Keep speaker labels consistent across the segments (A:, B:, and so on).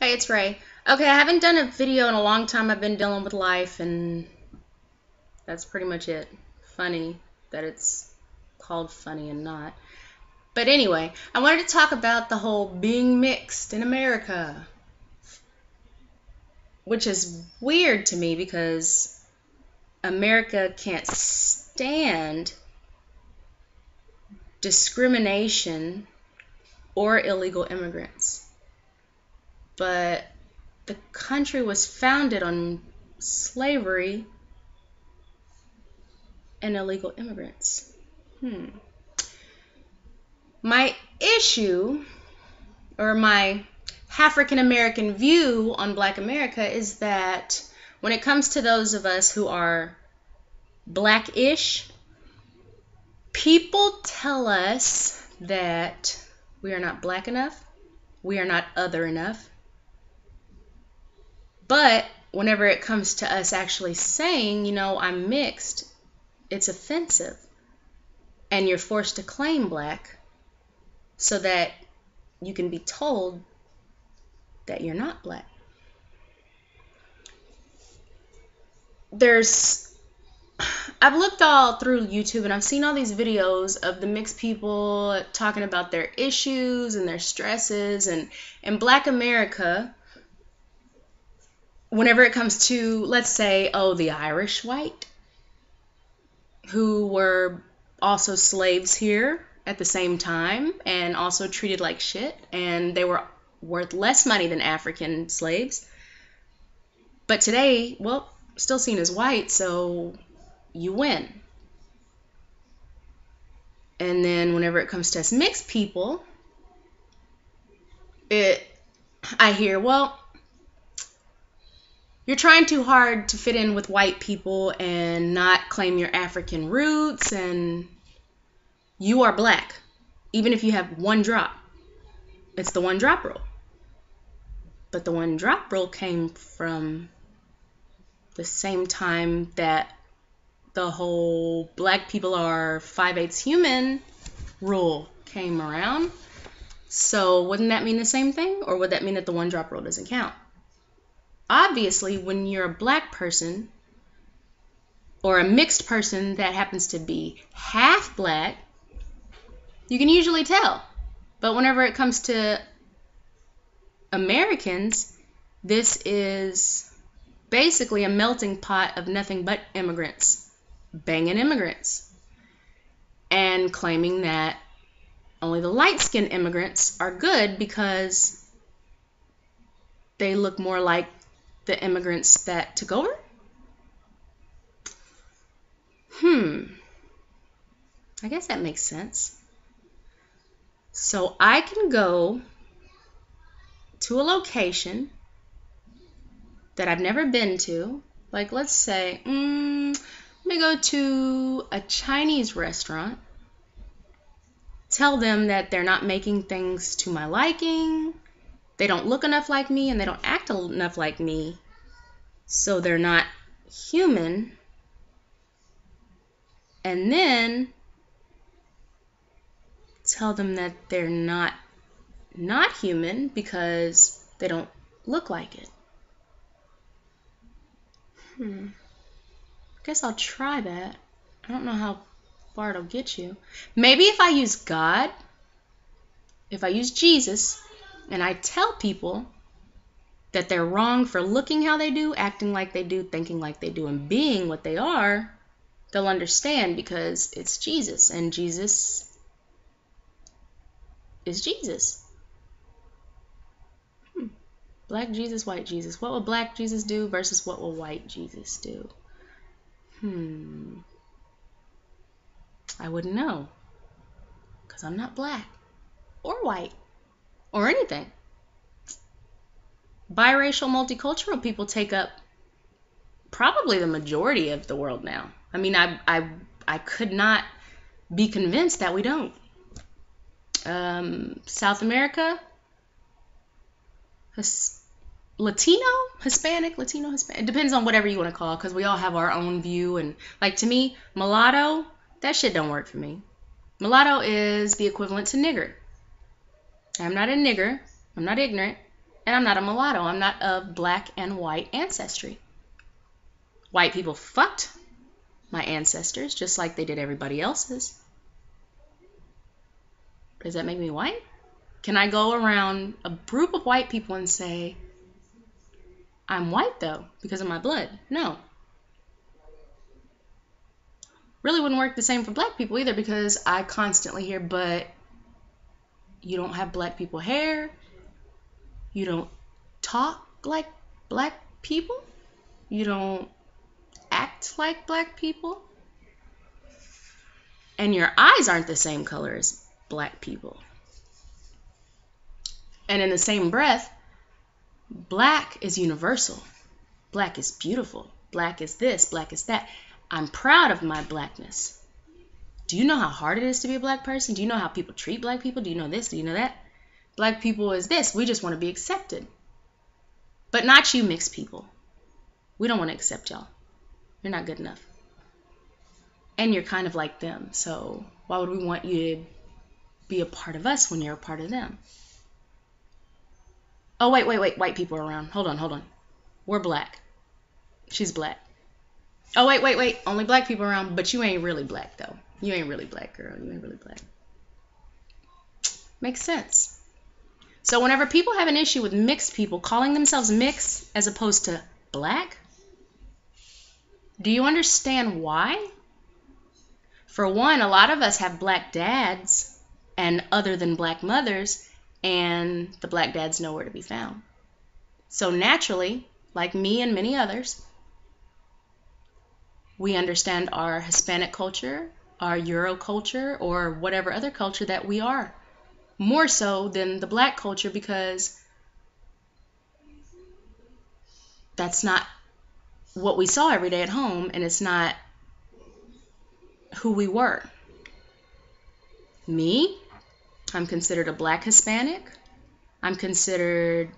A: Hey, it's Ray. Okay, I haven't done a video in a long time. I've been dealing with life, and that's pretty much it. Funny that it's called funny and not. But anyway, I wanted to talk about the whole being mixed in America, which is weird to me because America can't stand discrimination or illegal immigrants. But the country was founded on slavery and illegal immigrants. My issue, or my Halfrican American view on Black America, is that when it comes to those of us who are Black-ish, people tell us that we are not Black enough, we are not other enough. But whenever it comes to us actually saying, I'm mixed, it's offensive. And you're forced to claim Black so that you can be told that you're not Black. I've looked all through YouTube and I've seen all these videos of the mixed people talking about their issues and their stresses, and in Black America, whenever it comes to, let's say, the Irish white, who were also slaves here at the same time and also treated like shit, and they were worth less money than African slaves. But today, still seen as white, so you win. And then whenever it comes to us mixed people, I hear, you're trying too hard to fit in with white people and not claim your African roots, and you are Black, even if you have one drop. It's the one drop rule. But the one drop rule came from the same time that the whole Black people are 5/8 human rule came around. So wouldn't that mean the same thing? Or would that mean that the one drop rule doesn't count? Obviously, when you're a Black person or a mixed person that happens to be half Black, you can usually tell. But whenever it comes to Americans, this is basically a melting pot of nothing but immigrants, banging immigrants, and claiming that only the light-skinned immigrants are good because they look more like the immigrants that took over? I guess that makes sense. So I can go to a location that I've never been to. Like, let's say, let me go to a Chinese restaurant, tell them that they're not making things to my liking, they don't look enough like me, and they don't act enough like me, so they're not human. And then tell them that they're not human because they don't look like it. Guess I'll try that. I don't know how far it'll get you. Maybe if I use God, if I use Jesus, and I tell people that they're wrong for looking how they do, acting like they do, thinking like they do, and being what they are, they'll understand because it's Jesus, and Jesus is Jesus. Black Jesus, white Jesus. What will Black Jesus do versus what will white Jesus do? I wouldn't know, because I'm not Black or white or anything. Biracial, multicultural people take up probably the majority of the world now. I mean, I could not be convinced that we don't. South America, Latino, Hispanic. It depends on whatever you want to call it, because we all have our own view. And like, to me, mulatto, that shit don't work for me. Mulatto is the equivalent to nigger. I'm not a nigger. I'm not ignorant. And I'm not a mulatto. I'm not of black and white ancestry. White people fucked my ancestors just like they did everybody else's. Does that make me white? Can I go around a group of white people and say, I'm white though, because of my blood? No. Really wouldn't work the same for black people either, because I constantly hear, but you don't have black people hair. You don't talk like black people. You don't act like black people. And your eyes aren't the same color as black people. And in the same breath, black is universal. Black is beautiful. Black is this, black is that. I'm proud of my blackness. Do you know how hard it is to be a black person? Do you know how people treat black people? Do you know this? Do you know that? Black people is this. We just want to be accepted. But not you mixed people. We don't want to accept y'all. You're not good enough. And you're kind of like them. So why would we want you to be a part of us when you're a part of them? Oh, wait. White people are around. Hold on. We're black. She's black. Oh, wait. Only black people around, but you ain't really black, though. You ain't really black, girl. You ain't really black. Makes sense. So whenever people have an issue with mixed people, calling themselves mixed as opposed to black, do you understand why? For one, a lot of us have black dads and other than black mothers, and the black dad's nowhere to be found. So naturally, like me and many others, we understand our Hispanic culture, our Euro culture, or whatever other culture that we are, more so than the black culture, because that's not what we saw every day at home, and it's not who we were. Me, I'm considered a black Hispanic. I'm considered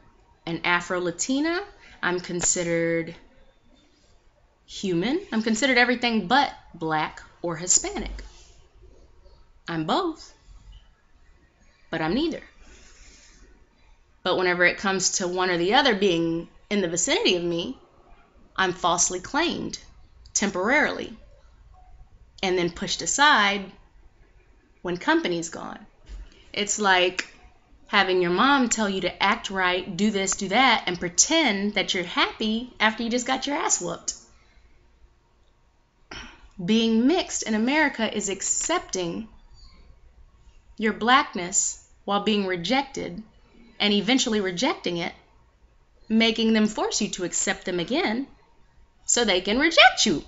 A: an Afro-Latina. I'm considered human. I'm considered everything but black or Hispanic. I'm both, but I'm neither. But whenever it comes to one or the other being in the vicinity of me, I'm falsely claimed temporarily and then pushed aside when company's gone. It's like having your mom tell you to act right, do this, do that, and pretend that you're happy after you just got your ass whooped. Being mixed in America is accepting your blackness while being rejected and eventually rejecting it, making them force you to accept them again so they can reject you.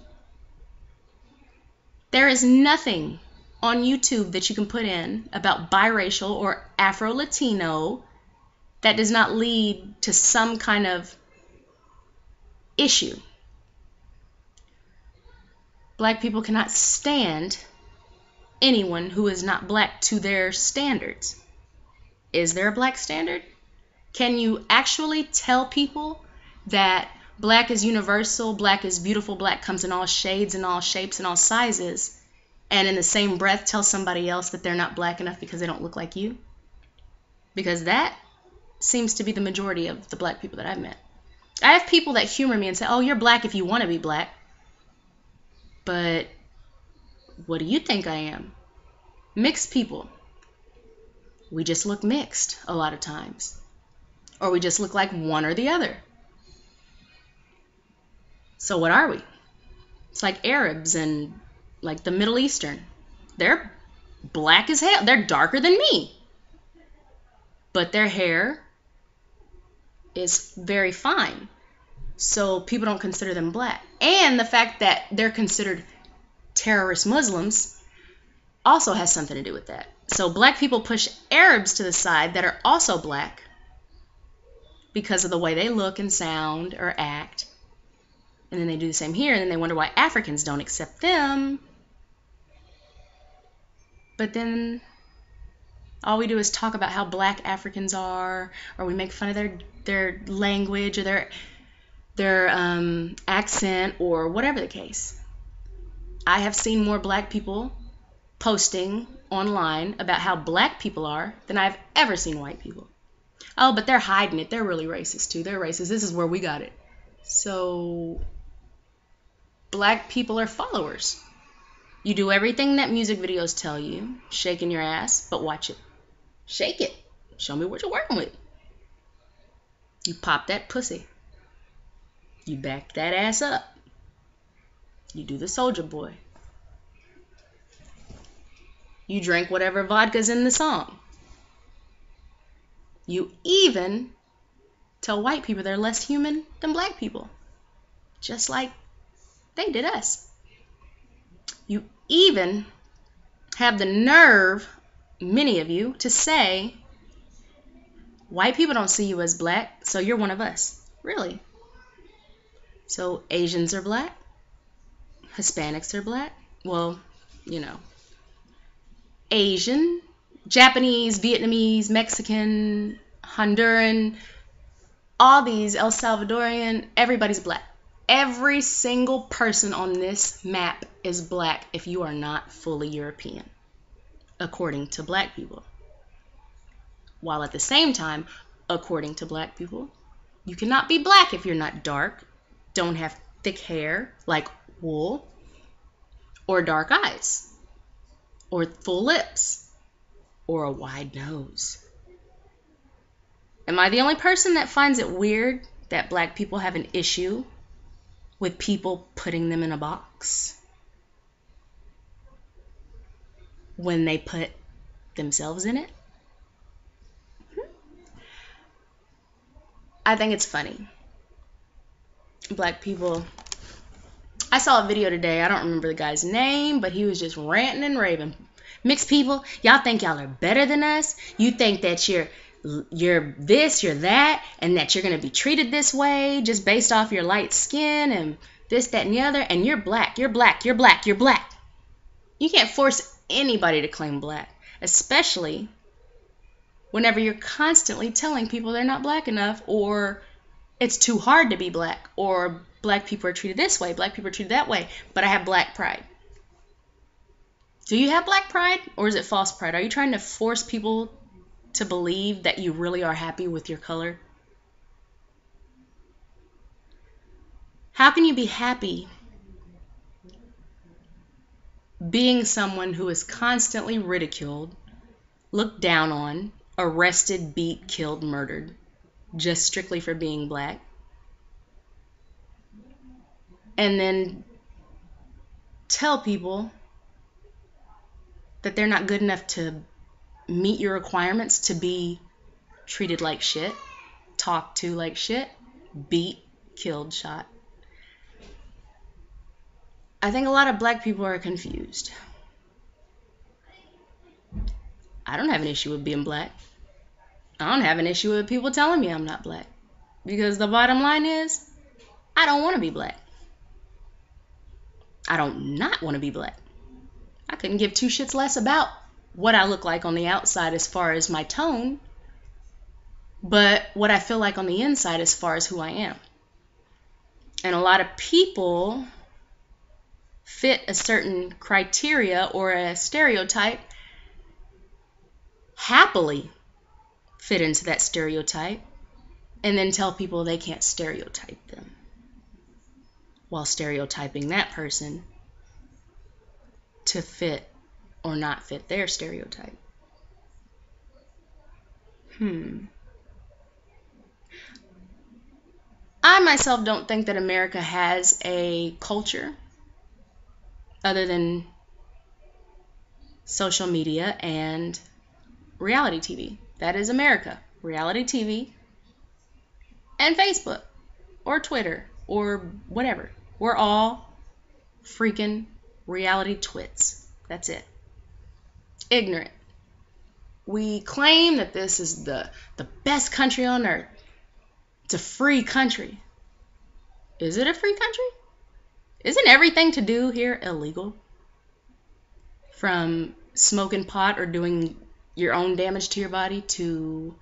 A: There is nothing on YouTube that you can put in about biracial or Afro-Latino that does not lead to some kind of issue. Black people cannot stand anyone who is not black to their standards. Is there a black standard? Can you actually tell people that black is universal, black is beautiful, black comes in all shades and all shapes and all sizes, and in the same breath tell somebody else that they're not black enough because they don't look like you? Because that seems to be the majority of the black people that I've met. I have people that humor me and say, oh, you're black if you want to be black. But what do you think I am? Mixed people. We just look mixed a lot of times. Or we just look like one or the other. So what are we? It's like Arabs and like the Middle Eastern. They're black as hell. They're darker than me. But their hair is very fine. So people don't consider them black. And the fact that they're considered terrorist Muslims also has something to do with that. So black people push Arabs to the side that are also black because of the way they look and sound or act. And then they do the same here, and then they wonder why Africans don't accept them. But then all we do is talk about how black Africans are, or we make fun of their language or their accent or whatever the case. I have seen more black people posting online about how black people are than I've ever seen white people. Oh, but they're hiding it. They're really racist too. They're racist. This is where we got it. So black people are followers. You do everything that music videos tell you, shaking your ass, but watch it. Shake it. Show me what you're working with. You pop that pussy. You back that ass up. You do the soldier boy. You drink whatever vodka's in the song. You even tell white people they're less human than black people. Just like they did us. You even have the nerve, many of you, to say, white people don't see you as black, so you're one of us. Really? So Asians are black? Hispanics are black? Well, you know, Asian, Japanese, Vietnamese, Mexican, Honduran, all these, El Salvadorian, everybody's black. Every single person on this map is black if you are not fully European, according to black people. While at the same time, according to black people, you cannot be black if you're not dark, don't have thick hair like wool, or dark eyes, or full lips, or a wide nose. Am I the only person that finds it weird that black people have an issue with people putting them in a box when they put themselves in it? I think it's funny. Black people. I saw a video today. I don't remember the guy's name, but he was just ranting and raving. Mixed people, y'all think y'all are better than us. You think that you're this, you're that, and that you're going to be treated this way just based off your light skin and this, that, and the other. And you're black, you're black, you're black, you're black. You can't force anybody to claim black, especially whenever you're constantly telling people they're not black enough, or it's too hard to be black, or black people are treated this way, black people are treated that way, but I have black pride. Do you have black pride, or is it false pride? Are you trying to force people to believe that you really are happy with your color? How can you be happy being someone who is constantly ridiculed, looked down on, arrested, beat, killed, murdered, just strictly for being black? And then tell people that they're not good enough to meet your requirements to be treated like shit, talked to like shit, beat, killed, shot. I think a lot of black people are confused. I don't have an issue with being black. I don't have an issue with people telling me I'm not black. Because the bottom line is, I don't want to be black. I don't not want to be black. I couldn't give two shits less about what I look like on the outside as far as my tone, but what I feel like on the inside as far as who I am. And a lot of people fit a certain criteria or a stereotype, happily fit into that stereotype, and then tell people they can't stereotype them, while stereotyping that person to fit or not fit their stereotype. I myself don't think that America has a culture other than social media and reality TV. That is America. Reality TV and Facebook or Twitter or whatever. We're all freaking reality twits. That's it. Ignorant. We claim that this is the best country on earth. It's a free country. Is it a free country? Isn't everything to do here illegal? From smoking pot or doing your own damage to your body to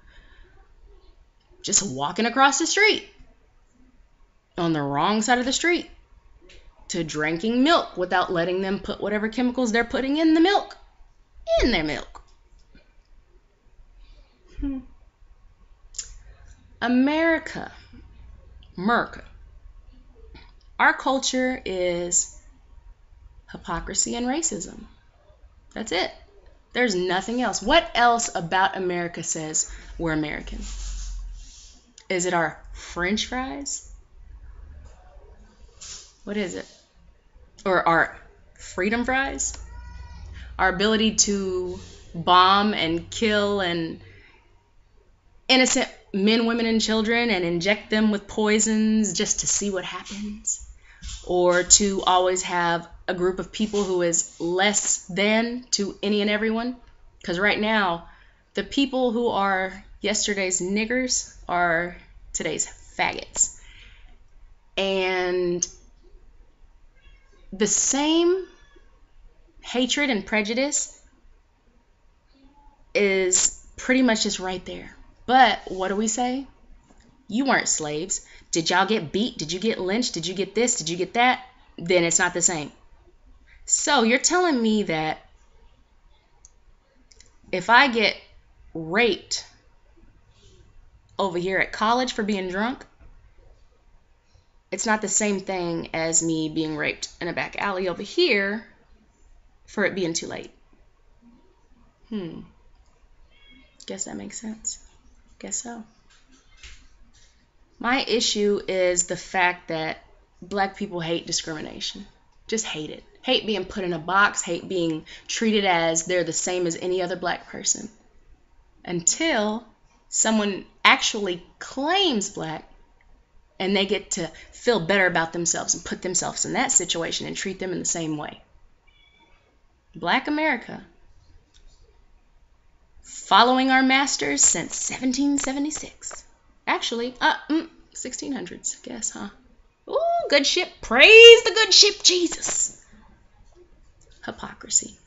A: just walking across the street on the wrong side of the street, to drinking milk without letting them put whatever chemicals they're putting in the milk in their milk. America. Our culture is hypocrisy and racism. That's it. There's nothing else. What else about America says we're American? Is it our French fries? What is it? Or our freedom fries? Our ability to bomb and kill and innocent men, women, and children and inject them with poisons just to see what happens? Or to always have a group of people who is less than to any and everyone? Because right now, the people who are yesterday's niggers are today's faggots. And the same hatred and prejudice is pretty much just right there. But what do we say? You weren't slaves. Did y'all get beat? Did you get lynched? Did you get this? Did you get that? Then it's not the same. So you're telling me that if I get raped over here at college for being drunk, it's not the same thing as me being raped in a back alley over here for it being too late. Guess that makes sense. Guess so. My issue is the fact that black people hate discrimination. Just hate it. Hate being put in a box, hate being treated as they're the same as any other black person. Until someone actually claims black and they get to feel better about themselves and put themselves in that situation and treat them in the same way. Black America, following our masters since 1776. Actually, 1600s, I guess, huh? Ooh, good ship. Praise the good ship, Jesus. Hypocrisy.